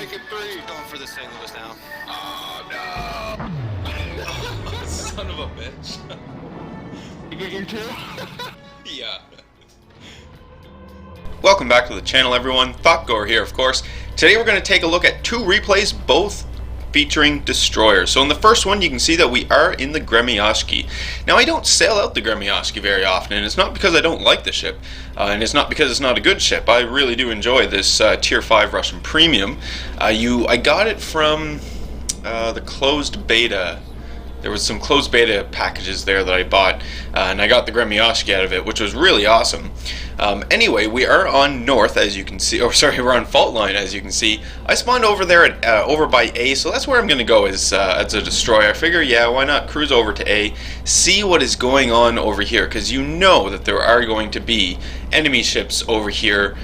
taking three. Going for the St. Louis now. Oh no! Son of a bitch. You get your two? Yeah. Welcome back to the channel, everyone. Thotgor here, of course. Today we're going to take a look at two replays, both featuring destroyers. So in the first one, you can see that we are in the Gremioski. Now, I don't sail out the Gremioski very often, and it's not because I don't like the ship, and it's not because it's not a good ship. I really do enjoy this Tier 5 Russian Premium. I got it from the closed beta. There was some closed beta packages there that I bought, and I got the Gremioski out of it, which was really awesome. Anyway, we are on north, as you can see, or sorry, we're on fault line, as you can see. I spawned over there at over by A, so that's where I'm going to go as a destroyer. I figure, yeah, why not cruise over to A, see what is going on over here, because you know that there are going to be enemy ships over here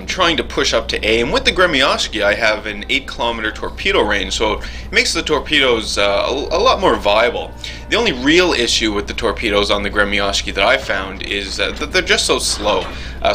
trying to push up to A. And with the Gremioski, I have an 8-kilometer torpedo range, so it makes the torpedoes a lot more viable. The only real issue with the torpedoes on the Gremioski that I found is that they're just so slow.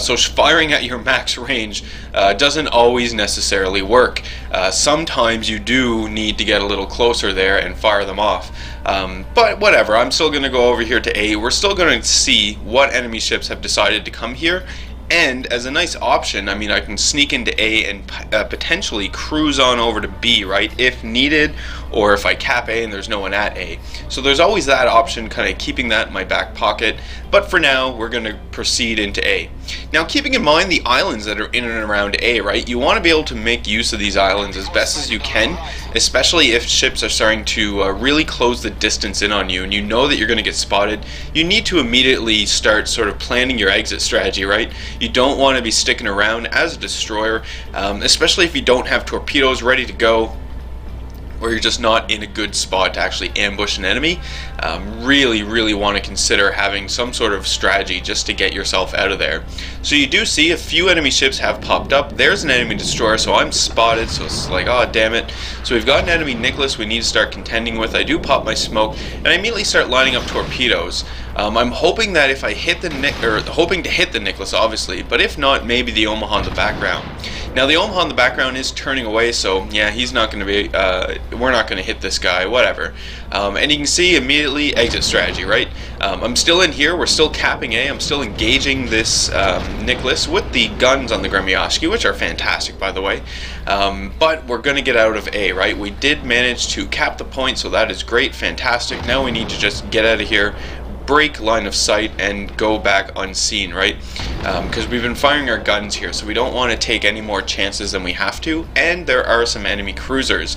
So firing at your max range doesn't always necessarily work. Sometimes you do need to get a little closer there and fire them off. But whatever, I'm still going to go over here to A. We're still going to see what enemy ships have decided to come here. And as a nice option, I mean, I can sneak into A and potentially cruise on over to B, right, if needed, or if I cap A and there's no one at A. So there's always that option, kind of keeping that in my back pocket. But for now, we're going to proceed into A. Now, keeping in mind the islands that are in and around A, right, you want to be able to make use of these islands as best as you can, especially if ships are starting to really close the distance in on you, and you know that you're going to get spotted. You need to immediately start sort of planning your exit strategy, right? You don't want to be sticking around as a destroyer, especially if you don't have torpedoes ready to go, or you're just not in a good spot to actually ambush an enemy. Really want to consider having some sort of strategy just to get yourself out of there. So you do see a few enemy ships have popped up. There's an enemy destroyer, so I'm spotted, so it's like, oh damn it. So we've got an enemy Nicholas we need to start contending with. I do pop my smoke, and I immediately start lining up torpedoes. I'm hoping that if I hit the hoping to hit the Nicholas, obviously, but if not, maybe the Omaha in the background. Now the Omaha in the background is turning away, so yeah, he's not going to be, we're not going to hit this guy, whatever. And you can see immediately exit strategy, right? I'm still in here, we're still capping A, I'm still engaging this Nicholas with the guns on the Gremioski, which are fantastic, by the way. But we're going to get out of A, right? We did manage to cap the point, so that is great, fantastic. Now we need to just get out of here, break line of sight, and go back unseen, right? Because we've been firing our guns here, so we don't want to take any more chances than we have to, and there are some enemy cruisers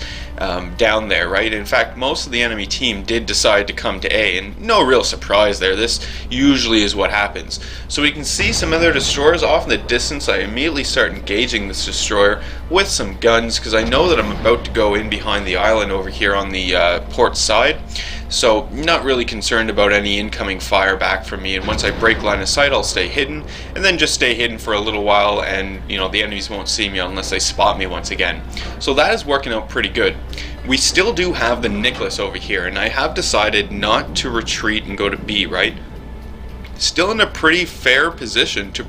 down there, right? In fact, most of the enemy team did decide to come to A, and no real surprise there. This usually is what happens. So we can see some other destroyers off in the distance. I immediately start engaging this destroyer with some guns, because I know that I'm about to go in behind the island over here on the port side. So not really concerned about any incoming fire back from me, and once I break line of sight, I'll stay hidden, and then just stay hidden for a little while, and you know, the enemies won't see me unless they spot me once again. So that is working out pretty good. We still do have the Nicholas over here, and I have decided not to retreat and go to B, right? Still in a pretty fair position to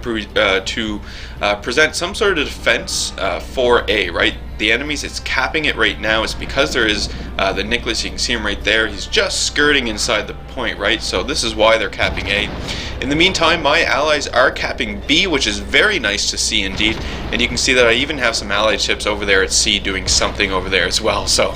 present some sort of defense for A, right? The enemies, it's capping it right now. It's because there is the Nicholas, you can see him right there. He's just skirting inside the point, right? So this is why they're capping A. In the meantime, my allies are capping B, which is very nice to see indeed. And you can see that I even have some allied ships over there at C doing something over there as well. So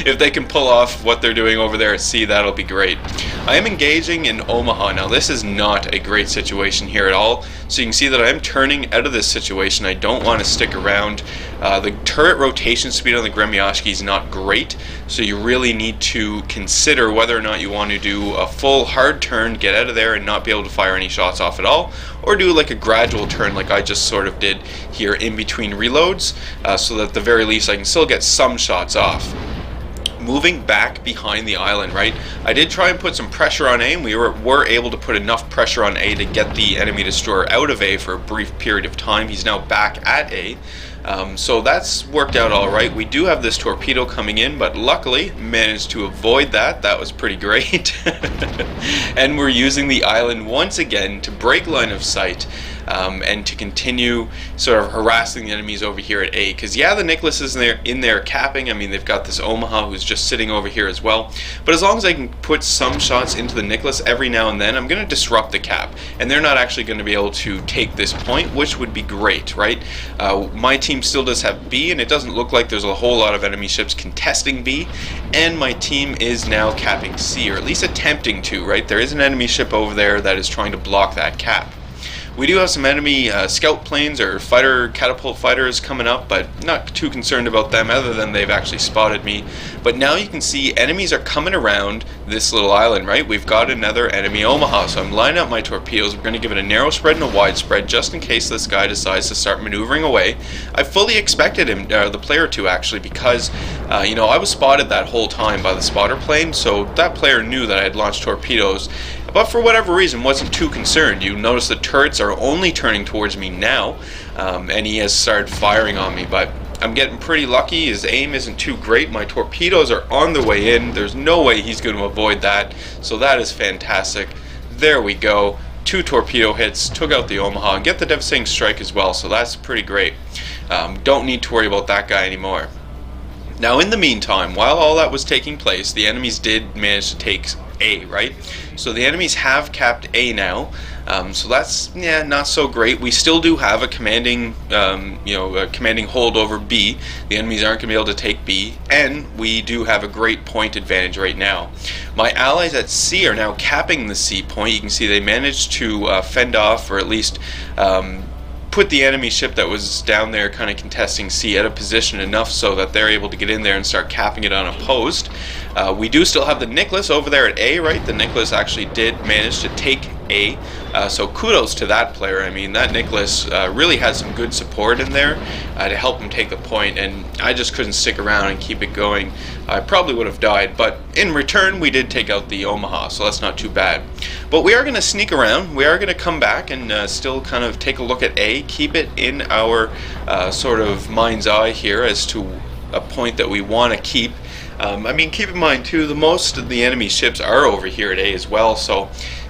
if they can pull off what they're doing over there at C, that'll be great. I am engaging in Omaha. Now this is not a great situation here at all. So you can see that I am turning out of this situation. I don't want to stick around. The turret rotation speed on the Gremioski is not great, so you really need to consider whether or not you want to do a full hard turn, get out of there and not be able to fire any shots off at all, or do like a gradual turn like I just sort of did here in between reloads, so that at the very least I can still get some shots off. Moving back behind the island, right? I did try and put some pressure on A, and we were able to put enough pressure on A to get the enemy destroyer out of A for a brief period of time. He's now back at A. So that's worked out all right. We do have this torpedo coming in, but luckily managed to avoid that. That was pretty great. And we're using the island once again to break line of sight. and to continue sort of harassing the enemies over here at A. Because yeah, the Nicholas is in there capping. I mean, they've got this Omaha who's just sitting over here as well. But as long as I can put some shots into the Nicholas every now and then, I'm going to disrupt the cap, and they're not actually going to be able to take this point, which would be great, right? My team still does have B, and it doesn't look like there's a whole lot of enemy ships contesting B, and my team is now capping C, or at least attempting to, right? There is an enemy ship over there that is trying to block that cap. We do have some enemy scout planes or catapult fighters coming up, but not too concerned about them other than they've actually spotted me. But now you can see enemies are coming around this little island, right? We've got another enemy Omaha, so I'm lining up my torpedoes. We're going to give it a narrow spread and a wide spread just in case this guy decides to start maneuvering away. I fully expected him, the player to actually, because you know, I was spotted that whole time by the spotter plane, so that player knew that I had launched torpedoes. But for whatever reason wasn't too concerned. You notice the turrets are only turning towards me now, and he has started firing on me, but I'm getting pretty lucky. His aim isn't too great. My torpedoes are on the way in. There's no way he's going to avoid that, so that is fantastic. There we go. 2 torpedo hits, took out the Omaha, and get the devastating strike as well, so that's pretty great. Don't need to worry about that guy anymore. Now in the meantime, while all that was taking place, the enemies did manage to take A, right? So the enemies have capped A now, so that's not so great. We still do have a commanding, a commanding hold over B. The enemies aren't going to be able to take B, and we do have a great point advantage right now. My allies at C are now capping the C point. You can see they managed to fend off, or at least put the enemy ship that was down there kind of contesting C at a position enough so that they're able to get in there and start capping it unopposed. We do still have the Nicholas over there at A, right? The Nicholas actually did manage to take A, so kudos to that player. I mean, that Nicholas really had some good support in there to help him take the point, and I just couldn't stick around and keep it going. I probably would have died, but in return we did take out the Omaha, so that's not too bad. But we are going to sneak around. We are going to come back and still kind of take a look at A, keep it in our sort of mind's eye here as to a point that we want to keep. I mean, keep in mind too, the most of the enemy ships are over here at A as well, so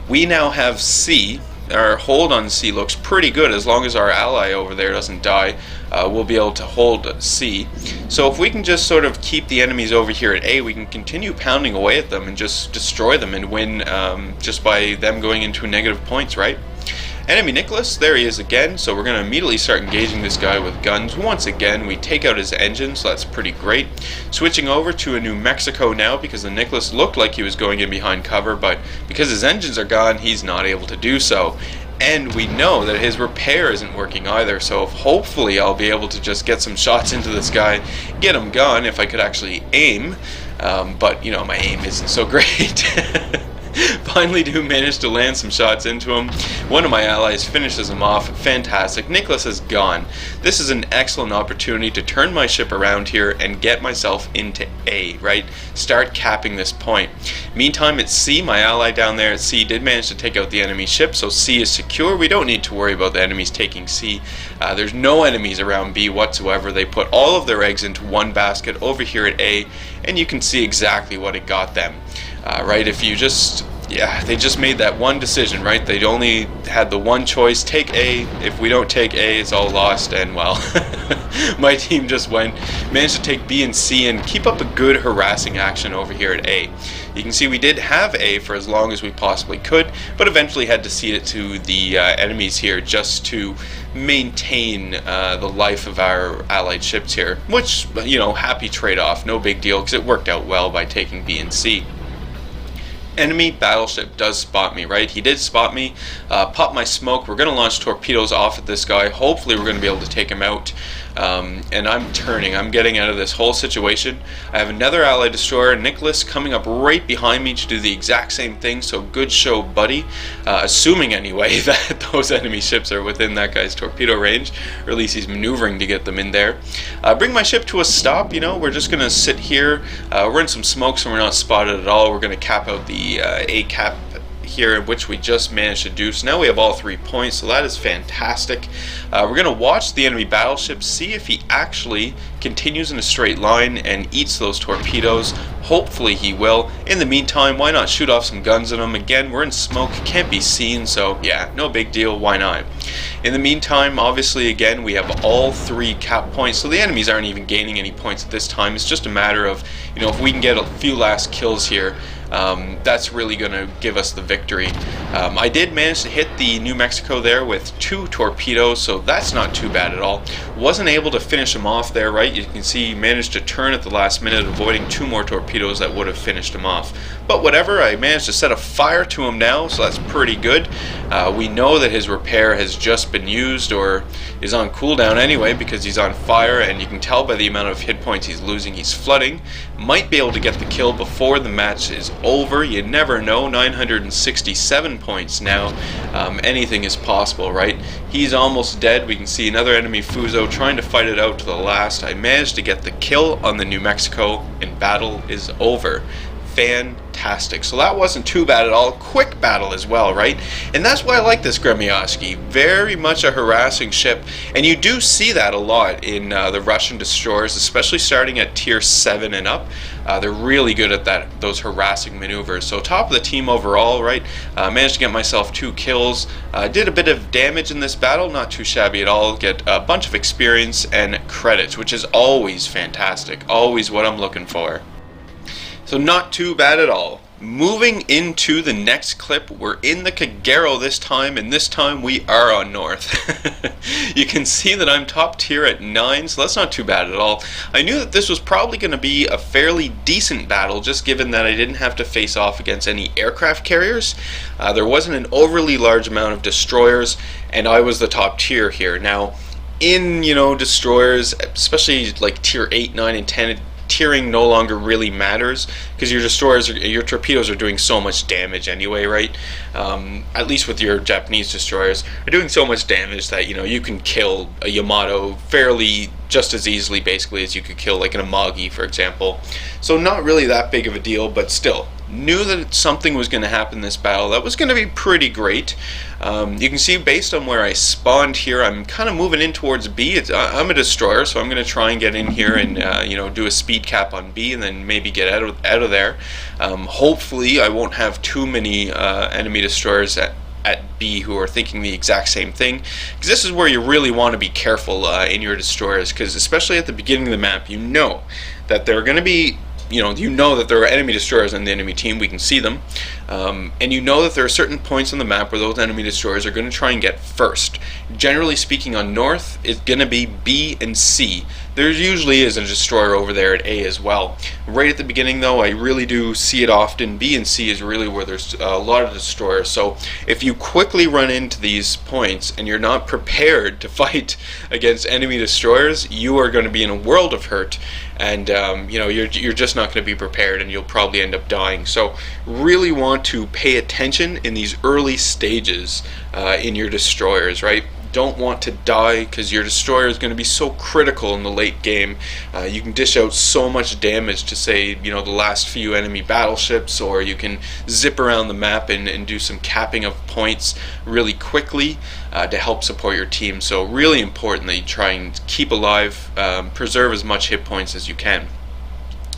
we now have C. Our hold on C looks pretty good. As long as our ally over there doesn't die, we'll be able to hold C. So if we can just sort of keep the enemies over here at A, we can continue pounding away at them and just destroy them and win just by them going into negative points, right? Enemy Nicholas, there he is again, so we're going to immediately start engaging this guy with guns. Once again, we take out his engine, so that's pretty great. Switching over to a New Mexico now, because the Nicholas looked like he was going in behind cover, but because his engines are gone, he's not able to do so. And we know that his repair isn't working either, so hopefully I'll be able to just get some shots into this guy, get him gone if I could actually aim, but you know, my aim isn't so great. Finally do manage to land some shots into him. One of my allies finishes him off. Fantastic. Nicholas is gone. This is an excellent opportunity to turn my ship around here and get myself into A, right? Start capping this point. Meantime, at C, my ally down there at C did manage to take out the enemy ship, so C is secure. We don't need to worry about the enemies taking C. There's no enemies around B whatsoever. They put all of their eggs into one basket over here at A, and you can see exactly what it got them. Right, if you just, they just made that one decision, right? They only had the one choice, take A. If we don't take A, it's all lost, and well, my team just managed to take B and C and keep up a good harassing action over here at A. You can see we did have A for as long as we possibly could, but eventually had to cede it to the enemies here just to maintain the life of our allied ships here, which, you know, happy trade-off, no big deal, because it worked out well by taking B and C. Enemy battleship does spot me, right? He did spot me, pop my smoke. We're going to launch torpedoes off at this guy. Hopefully we're going to be able to take him out. And I'm getting out of this whole situation. I have another allied destroyer, Nicholas, coming up right behind me to do the exact same thing, so good show, buddy. Assuming anyway that those enemy ships are within that guy's torpedo range, or at least he's maneuvering to get them in there. Bring my ship to a stop, you know, we're just going to sit here. We're in some smoke, so we're not spotted at all. We're going to cap out the A cap here, which we just managed to do. So now we have all 3 points, so that is fantastic. We're going to watch the enemy battleship, see if he actually continues in a straight line and eats those torpedoes. Hopefully he will. In the meantime, why not shoot off some guns at him? Again, we're in smoke, can't be seen, so yeah, no big deal, why not? In the meantime, obviously, again, we have all 3 cap points, so the enemies aren't even gaining any points at this time. It's just a matter of, if we can get a few last kills here, that's really going to give us the victory. I did manage to hit the New Mexico there with 2 torpedoes, so that's not too bad at all. Wasn't able to finish him off there, right? You can see he managed to turn at the last minute, avoiding 2 more torpedoes that would have finished him off. But whatever, I managed to set a fire to him now, so that's pretty good. We know that his repair has just been used, or is on cooldown anyway, because he's on fire, and you can tell by the amount of hit points he's losing, he's flooding. Might be able to get the kill before the match is over. You never know. 967 points now. Anything is possible, right? He's almost dead. We can see another enemy Fuso trying to fight it out to the last. I managed to get the kill on the New Mexico, and battle is over. Fantastic. So that wasn't too bad at all. Quick battle as well, right? And that's why I like this Gremioski. Very much a harassing ship, and you do see that a lot in the Russian destroyers, especially starting at tier 7 and up. They're really good at those harassing maneuvers. So top of the team overall, right? Managed to get myself 2 kills. Did a bit of damage in this battle, not too shabby at all. Get a bunch of experience and credits, which is always fantastic. Always what I'm looking for. So not too bad at all. Moving into the next clip, we're in the Kagero this time, and this time we are on North. You can see that I'm top tier at 9, so that's not too bad at all. I knew that this was probably going to be a fairly decent battle, just given that I didn't have to face off against any aircraft carriers. There wasn't an overly large amount of destroyers, and I was the top tier here. Now, in, destroyers, especially like tier 8, 9, and 10, tiering no longer really matters, because your torpedoes are doing so much damage anyway, right? At least with your Japanese destroyers, are doing so much damage that you can kill a Yamato fairly just as easily, basically, as you could kill like an Amagi, for example. So not really that big of a deal, but still knew that something was going to happen in this battle that was going to be pretty great. You can see based on where I spawned here, I'm kind of moving in towards B. I'm a destroyer, so I'm going to try and get in here and do a speed cap on B, and then maybe get out of there. Hopefully I won't have too many enemy destroyers at B who are thinking the exact same thing, because this is where you really want to be careful in your destroyers, because especially at the beginning of the map, you know that they're going to be that there are enemy destroyers on the enemy team. We can see them, and you know that there are certain points on the map where those enemy destroyers are going to try and get first. Generally speaking, on North, it's going to be B and C. There usually is a destroyer over there at A as well. Right at the beginning, though, I really do see it often. B and C is really where there's a lot of destroyers. So if you quickly run into these points and you're not prepared to fight against enemy destroyers, you are going to be in a world of hurt, and you're just not going to be prepared, and you'll probably end up dying. So really want to pay attention in these early stages in your destroyers, right? Don't want to die, because your destroyer is going to be so critical in the late game. You can dish out so much damage to, say, the last few enemy battleships, or you can zip around the map and do some capping of points really quickly to help support your team. So really important that you try and keep alive, preserve as much hit points as you can.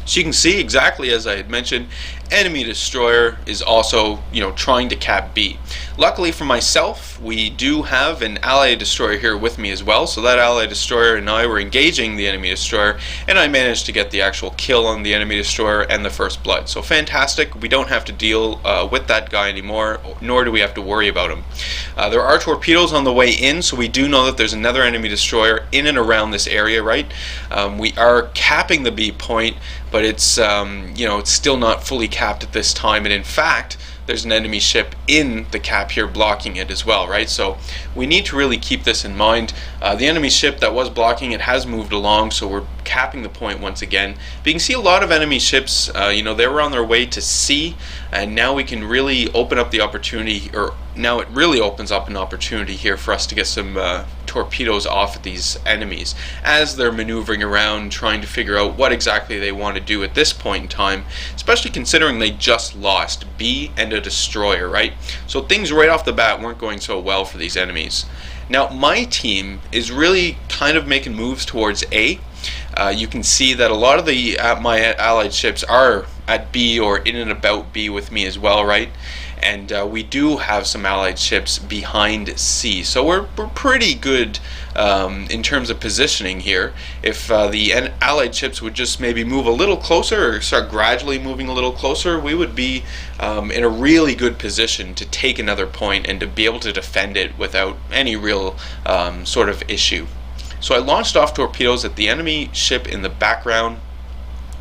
So you can see, exactly as I had mentioned, enemy destroyer is also, trying to cap B. Luckily for myself, we do have an allied destroyer here with me as well, so that allied destroyer and I were engaging the enemy destroyer, and I managed to get the actual kill on the enemy destroyer and the first blood. So fantastic. We don't have to deal with that guy anymore, nor do we have to worry about him. There are torpedoes on the way in, so we do know that there's another enemy destroyer in and around this area, right? We are capping the B point, but it's it's still not fully capped at this time, and in fact there's an enemy ship in the cap here blocking it as well, right? So we need to really keep this in mind. The enemy ship that was blocking it has moved along, so we're capping the point once again. But you can see a lot of enemy ships, they were on their way to C, and now we can really open up the opportunity, or now it really opens up an opportunity here for us to get some torpedoes off at these enemies as they're maneuvering around trying to figure out what exactly they want to do at this point in time, especially considering they just lost B and a destroyer, right? So things right off the bat weren't going so well for these enemies. Now my team is really kind of making moves towards A. You can see that a lot of my allied ships are at B or in and about B with me as well, right? And we do have some allied ships behind C, so we're pretty good in terms of positioning here. If the allied ships would just maybe move a little closer or start gradually moving a little closer, we would be in a really good position to take another point and to be able to defend it without any real sort of issue. So I launched off torpedoes at the enemy ship in the background,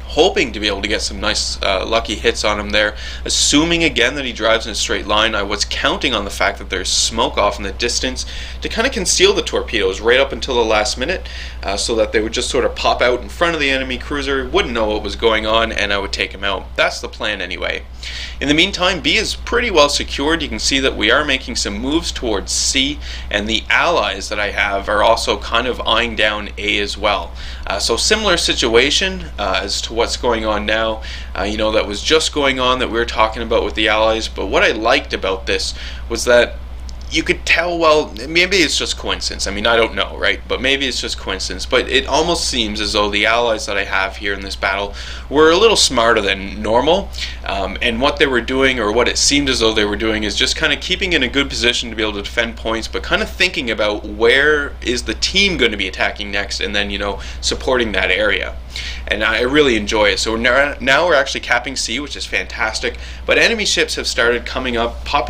hoping to be able to get some nice lucky hits on him there, assuming again that he drives in a straight line. I was counting on the fact that there's smoke off in the distance to kind of conceal the torpedoes right up until the last minute, so that they would just sort of pop out in front of the enemy cruiser, wouldn't know what was going on, and I would take him out. That's the plan anyway. In the meantime, B is pretty well secured. You can see that we are making some moves towards C, and the allies that I have are also kind of eyeing down A as well. So similar situation as to what's going on now. That was just going on that we were talking about with the allies, but what I liked about this was that you could tell, well, maybe it's just coincidence. I mean, I don't know, right? But maybe it's just coincidence. But it almost seems as though the allies that I have here in this battle were a little smarter than normal. And what they were doing, or what it seemed as though they were doing, is just kind of keeping in a good position to be able to defend points, but kind of thinking about where is the team going to be attacking next, and then, supporting that area. And I really enjoy it. So now we're actually capping C, which is fantastic. But enemy ships have started popping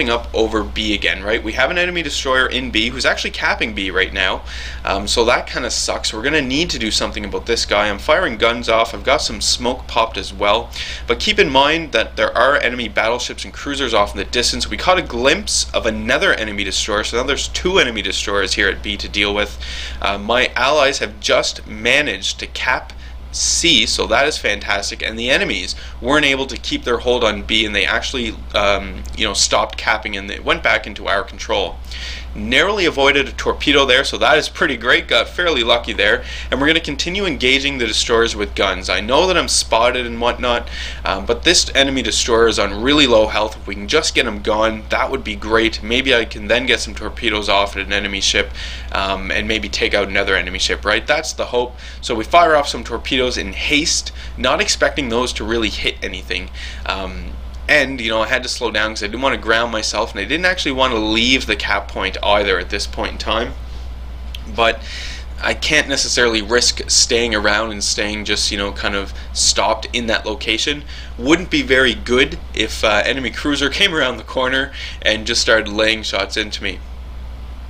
up over B again, right? We have an enemy destroyer in B who's actually capping B right now. So that kind of sucks. We're going to need to do something about this guy. I'm firing guns off. I've got some smoke popped as well. But keep in mind that there are enemy battleships and cruisers off in the distance. We caught a glimpse of another enemy destroyer. So now there's 2 enemy destroyers here at B to deal with. My allies have just managed to cap C, so that is fantastic, and the enemies weren't able to keep their hold on B, and they actually stopped capping and they went back into our control. Narrowly avoided a torpedo there, so that is pretty great. Got fairly lucky there, and we're going to continue engaging the destroyers with guns. I know that I'm spotted and whatnot, but this enemy destroyer is on really low health. If we can just get him gone, that would be great. Maybe I can then get some torpedoes off at an enemy ship, and maybe take out another enemy ship, right? That's the hope. So we fire off some torpedoes in haste, not expecting those to really hit anything. And I had to slow down because I didn't want to ground myself, and I didn't actually want to leave the cap point either at this point in time. But I can't necessarily risk staying around and staying just kind of stopped in that location. Wouldn't be very good if enemy cruiser came around the corner and just started laying shots into me.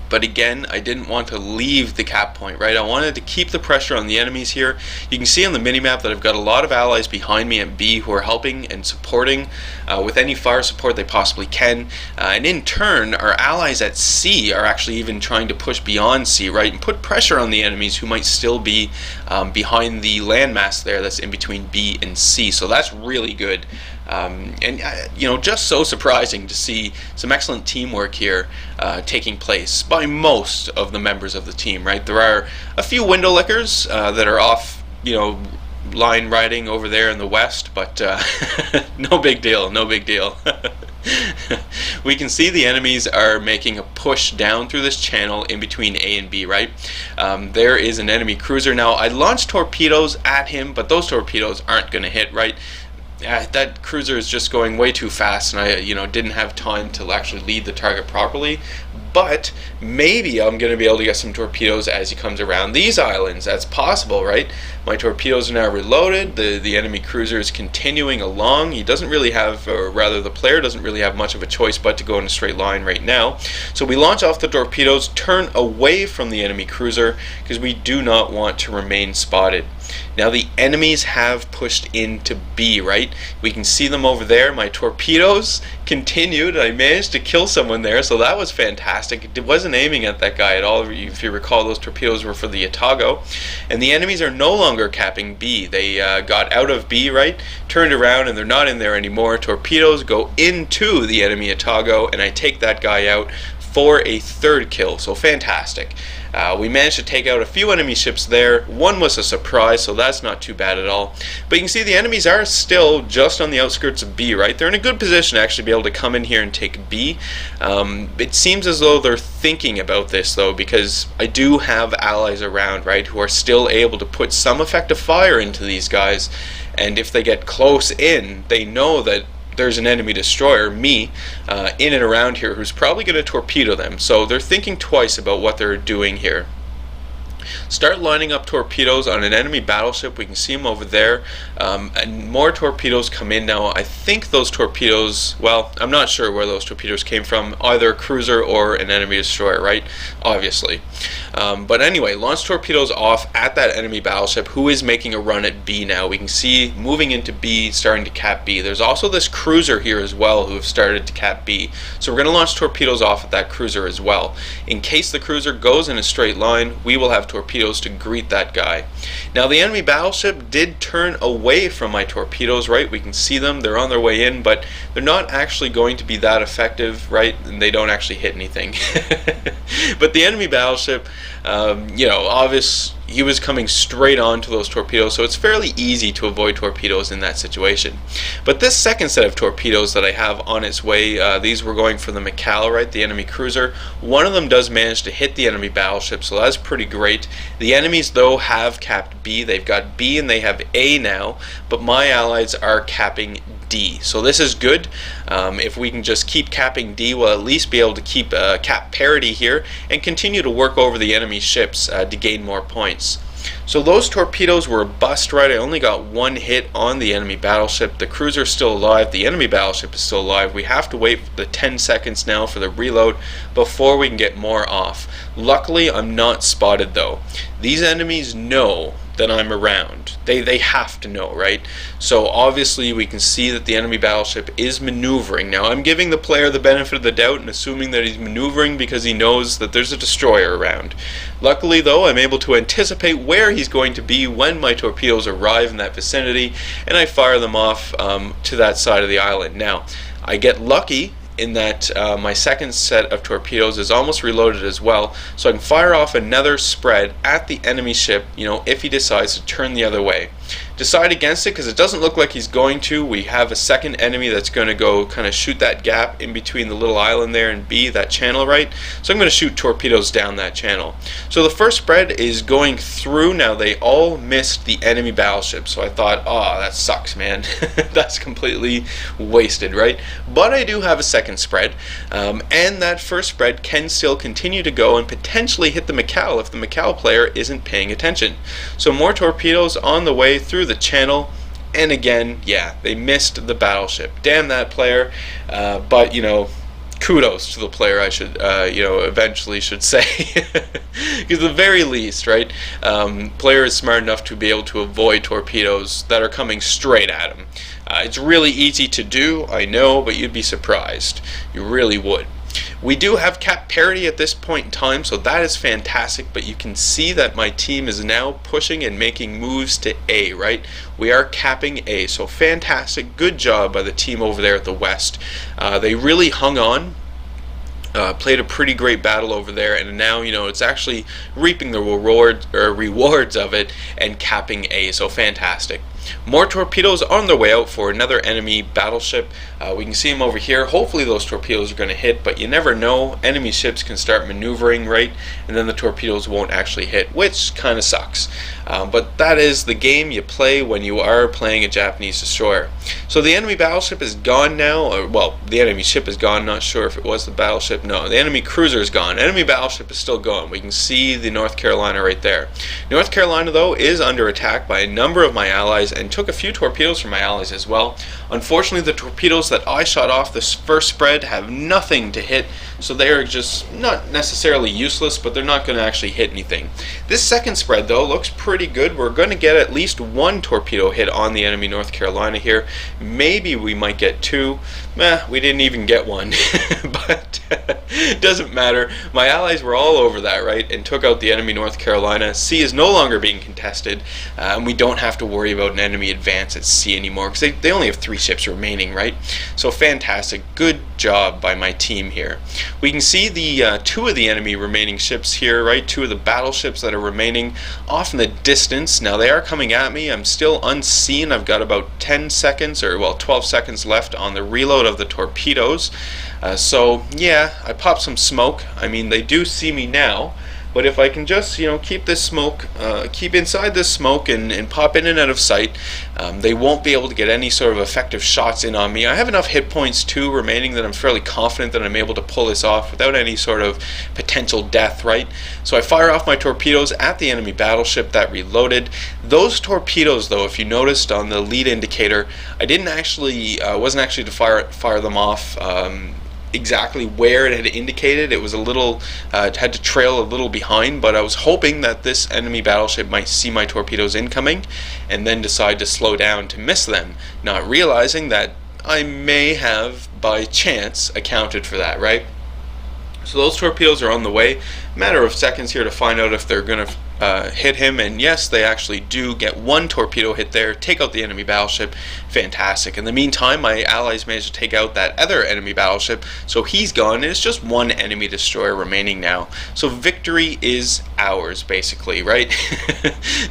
But again, I didn't want to leave the cap point, right? I wanted to keep the pressure on the enemies here. You can see on the minimap that I've got a lot of allies behind me at B who are helping and supporting with any fire support they possibly can. And in turn, our allies at C are actually even trying to push beyond C, right? And put pressure on the enemies who might still be behind the landmass there that's in between B and C. So that's really good. Just so surprising to see some excellent teamwork here taking place by most of the members of the team, right? There are a few window lickers that are off, line riding over there in the west, but no big deal, no big deal. We can see the enemies are making a push down through this channel in between A and B, right? There is an enemy cruiser. Now, I launched torpedoes at him, but those torpedoes aren't going to hit, right? That cruiser is just going way too fast, and I didn't have time to actually lead the target properly. But maybe I'm going to be able to get some torpedoes as he comes around these islands. That's possible, right? My torpedoes are now reloaded. The enemy cruiser is continuing along. He doesn't really have, or rather the player doesn't really have much of a choice but to go in a straight line right now. So we launch off the torpedoes, turn away from the enemy cruiser because we do not want to remain spotted. Now the enemies have pushed into B, right? We can see them over there. My torpedoes continued. I managed to kill someone there, so that was fantastic. It wasn't aiming at that guy at all. If you recall, those torpedoes were for the Thotgor. And the enemies are no longer capping B. They got out of B, right? Turned around and they're not in there anymore. Torpedoes go into the enemy Thotgor, and I take that guy out for a third kill. So fantastic. We managed to take out a few enemy ships there. One was a surprise, so that's not too bad at all. But you can see the enemies are still just on the outskirts of B, right? They're in a good position to actually be able to come in here and take B. It seems as though they're thinking about this, though, because I do have allies around, right, who are still able to put some effective fire into these guys. And if they get close in, they know that there's an enemy destroyer, me, in and around here who's probably going to torpedo them. So they're thinking twice about what they're doing here. Start lining up torpedoes on an enemy battleship. We can see them over there, and more torpedoes come in now. I think those torpedoes, well, I'm not sure where those torpedoes came from, either a cruiser or an enemy destroyer, right? Obviously. But anyway, launch torpedoes off at that enemy battleship, who is making a run at B now. We can see moving into B, starting to cap B. There's also this cruiser here as well who have started to cap B. So we're going to launch torpedoes off at that cruiser as well. In case the cruiser goes in a straight line, we will have torpedoes to greet that guy. Now the enemy battleship did turn away from my torpedoes, right? We can see them, they're on their way in, but they're not actually going to be that effective, right? And they don't actually hit anything. But the enemy battleship, you know, obvious, he was coming straight on to those torpedoes, so it's fairly easy to avoid torpedoes in that situation. But this second set of torpedoes that I have on its way, these were going for the McCall, right, the enemy cruiser. One of them does manage to hit the enemy battleship, so that's pretty great. The enemies, though, have capped B. They've got B and they have A now, but my allies are capping D. So this is good. If we can just keep capping D, we'll at least be able to keep cap parity here and continue to work over the enemy ships to gain more points. So those torpedoes were a bust, right? I only got one hit on the enemy battleship. The cruiser's still alive. The enemy battleship is still alive. We have to wait the 10 seconds now for the reload before we can get more off. Luckily, I'm not spotted, though. These enemies know that I'm around. They have to know, right? So obviously we can see that the enemy battleship is maneuvering. Now I'm giving the player the benefit of the doubt and assuming that he's maneuvering because he knows that there's a destroyer around. Luckily, though, I'm able to anticipate where he's going to be when my torpedoes arrive in that vicinity, and I fire them off to that side of the island. Now I get lucky in that my second set of torpedoes is almost reloaded as well, so I can fire off another spread at the enemy ship, you know, if he decides to turn the other way. Decide against it because it doesn't look like he's going to. We have a second enemy that's going to go kind of shoot that gap in between the little island there and B, that channel, right? So I'm going to shoot torpedoes down that channel. So the first spread is going through. Now they all missed the enemy battleship, so I thought, oh, that sucks, man. That's completely wasted, right? But I do have a second spread, and that first spread can still continue to go and potentially hit the McCall if the McCall player isn't paying attention. So more torpedoes on the way through the channel, and again, yeah, they missed the battleship. Damn that player. But you know, kudos to the player, I should you know, eventually should say. Because at the very least, right, player is smart enough to be able to avoid torpedoes that are coming straight at him. It's really easy to do, I know, but you'd be surprised. You really would. We do have cap parity at this point in time, so that is fantastic, but you can see that my team is now pushing and making moves to A, right? We are capping A, so fantastic. Good job by the team over there at the West. They really hung on. Played a pretty great battle over there, and now, you know, it's actually reaping the rewards of it and capping A, so fantastic. More torpedoes on their way out for another enemy battleship. We can see them over here. Hopefully those torpedoes are going to hit, but you never know. Enemy ships can start maneuvering, right? And then the torpedoes won't actually hit, which kind of sucks. But that is the game you play when you are playing a Japanese destroyer. So the enemy battleship is gone now. Or, well, the enemy ship is gone. Not sure if it was the battleship. No, the enemy cruiser is gone. Enemy battleship is still going. We can see the North Carolina right there. North Carolina, though, is under attack by a number of my allies and took a few torpedoes from my allies as well. Unfortunately, the torpedoes that I shot off this first spread have nothing to hit, so they are just not necessarily useless, but they're not going to actually hit anything. This second spread, though, looks pretty good. We're going to get at least one torpedo hit on the enemy North Carolina here. Maybe we might get two. We didn't even get one, but it doesn't matter. My allies were all over that, right, and took out the enemy North Carolina. Sea is no longer being contested, and we don't have to worry about an enemy advance at sea anymore, because they only have 3 ships remaining, right? So fantastic. Good job by my team here. We can see the 2 of the enemy remaining ships here, right? 2 of the battleships that are remaining off in the distance. Now they are coming at me. I'm still unseen. I've got about 10 seconds, or well, 12 seconds left on the reload of the torpedoes. So yeah, I popped some smoke. I mean, they do see me now, but if I can just, keep this smoke, keep inside this smoke and pop in and out of sight, they won't be able to get any sort of effective shots in on me. I have enough hit points too remaining that I'm fairly confident that I'm able to pull this off without any sort of potential death, right? So I fire off my torpedoes at the enemy battleship that reloaded. Those torpedoes, though, if you noticed on the lead indicator, I didn't actually, wasn't actually to fire them off exactly where it had indicated. It was a little, had to trail a little behind, but I was hoping that this enemy battleship might see my torpedoes incoming and then decide to slow down to miss them, not realizing that I may have, by chance, accounted for that, right? So those torpedoes are on the way. Matter of seconds here to find out if they're going to hit him, and yes, they actually do get one torpedo hit there, take out the enemy battleship. Fantastic. In the meantime, my allies managed to take out that other enemy battleship, so he's gone, and it's just one enemy destroyer remaining now. So victory is ours, basically, right?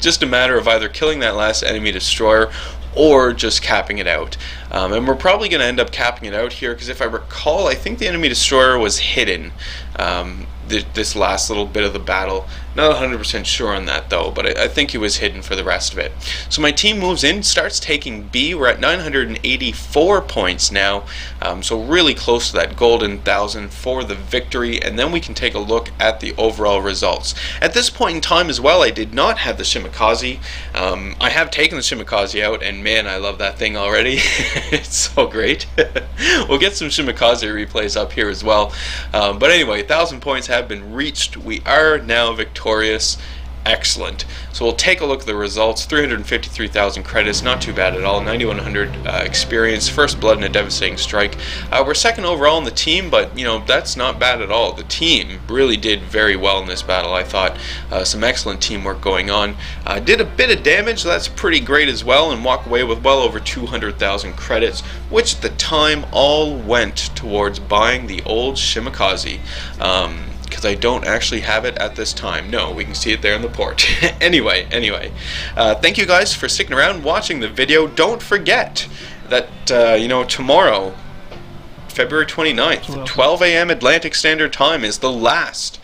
Just a matter of either killing that last enemy destroyer or just capping it out. And we're probably going to end up capping it out here, because if I recall, I think the enemy destroyer was hidden this last little bit of the battle. Not 100% sure on that though, but I think he was hidden for the rest of it. So my team moves in, starts taking B. We're at 984 points now, so really close to that golden 1,000 for the victory, and then we can take a look at the overall results. At this point in time as well, I did not have the Shimakaze. I have taken the Shimakaze out, and man, I love that thing already. It's so great. We'll get some Shimakaze replays up here as well. But anyway, 1,000 points have been reached. We are now victorious. Excellent. So we'll take a look at the results. 353,000 credits, not too bad at all. 9,100 experience, first blood in a devastating strike. We're second overall in the team, but that's not bad at all. The team really did very well in this battle. I thought some excellent teamwork going on. Did a bit of damage, so that's pretty great as well, and walk away with well over 200,000 credits, which at the time all went towards buying the old Shimakaze. Because I don't actually have it at this time. No, we can see it there in the port. Anyway, thank you guys for sticking around watching the video. Don't forget that tomorrow, February 29th, 12 a.m. Atlantic Standard Time is the last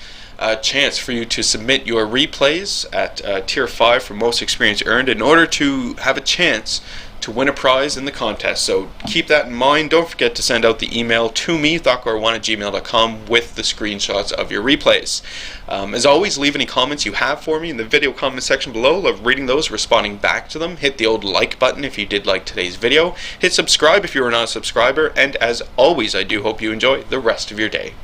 chance for you to submit your replays at Tier 5 for most experience earned in order to have a chance to win a prize in the contest. So keep that in mind. Don't forget to send out the email to me, thotgor1@gmail.com, with the screenshots of your replays. As always, leave any comments you have for me in the video comment section below. Love reading those, responding back to them. Hit the old like button if you did like today's video. Hit subscribe if you are not a subscriber. And as always, I do hope you enjoy the rest of your day.